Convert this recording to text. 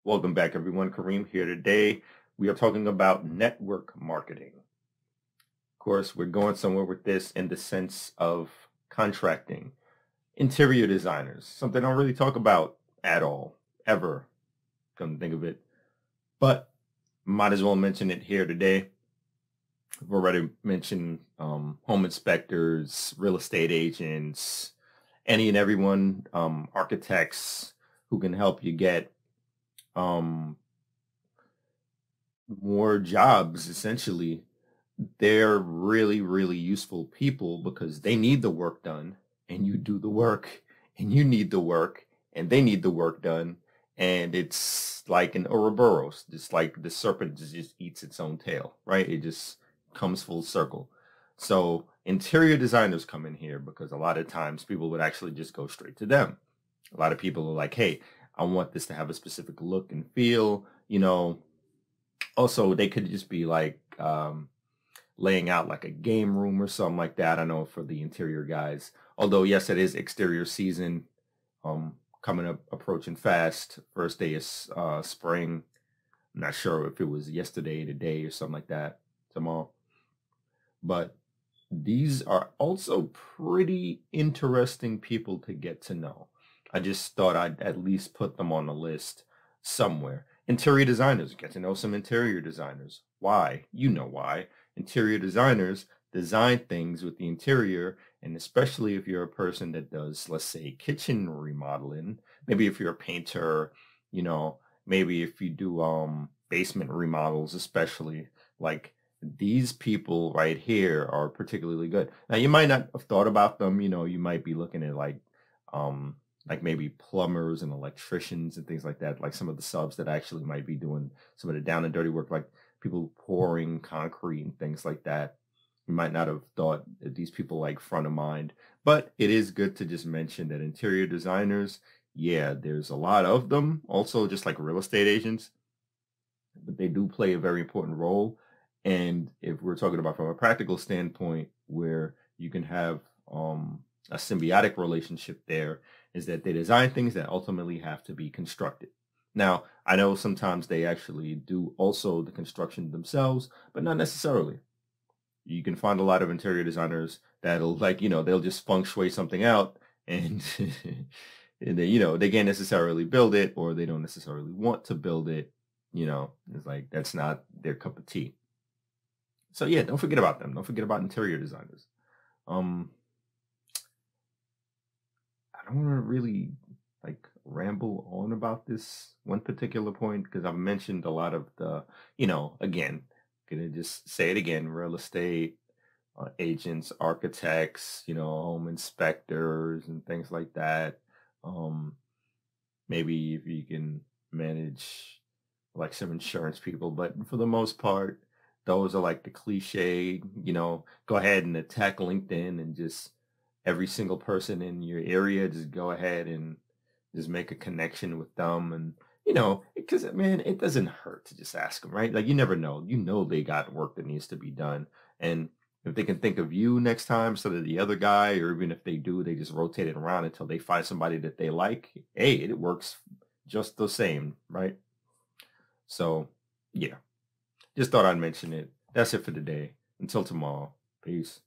Welcome back, everyone. Kareem here today. We are talking about network marketing. Of course, we're going somewhere with this in the sense of contracting. Interior designers, something I don't really talk about at all, ever, come to think of it. But might as well mention it here today. I've already mentioned home inspectors, real estate agents, any and everyone, architects who can help you get um, more jobs essentially. They're really, really useful people because they need the work done and you do the work and you need the work and they need the work done. And it's like an Ouroboros, just like the serpent just eats its own tail, right? It just comes full circle. So interior designers come in here because a lot of times people would actually just go straight to them. A lot of people are like, hey, I want this to have a specific look and feel, also they could just be like laying out like a game room or something like that. I know for the interior guys. Although yes, it is exterior season coming up, approaching fast. First day is spring. I'm not sure if it was yesterday, today, or something like that, tomorrow. But these are also pretty interesting people to get to know. I just thought I'd at least put them on the list somewhere. Interior designers, get to know some interior designers. Why? You know why. Interior designers design things with the interior, and especially if you're a person that does, let's say, kitchen remodeling, maybe if you're a painter, you know, maybe if you do basement remodels, especially like these people right here are particularly good. Now you might not have thought about them, you might be looking at like maybe plumbers and electricians and things like that, like some of the subs that actually might be doing some of the down and dirty work, like people pouring concrete and things like that. You might not have thought that these people like front of mind, but it is good to just mention that interior designers, yeah, there's a lot of them. Also, just like real estate agents, but they do play a very important role. And if we're talking about from a practical standpoint, where you can have a symbiotic relationship there, is that they design things that ultimately have to be constructed. Now, I know sometimes they actually do also the construction themselves, but not necessarily. You can find a lot of interior designers that'll like, they'll just feng shui something out and and they can't necessarily build it or they don't necessarily want to build it. It's like that's not their cup of tea. So yeah, don't forget about them. Don't forget about interior designers. Um, I don't want to really like ramble on about this one particular point because I've mentioned a lot of the, again, gonna just say it again, real estate agents, architects, home inspectors and things like that. Um, Maybe if you can manage like some insurance people, but for the most part, those are like the cliche, go ahead and attack LinkedIn and just every single person in your area, just go ahead and just make a connection with them. And, because man, it doesn't hurt to just ask them, right? Like you never know, they got work that needs to be done. And if they can think of you next time instead of the other guy, or even if they do, they just rotate it around until they find somebody that they like. Hey, it works just the same, right? So, yeah, just thought I'd mention it. That's it for today. Until tomorrow. Peace.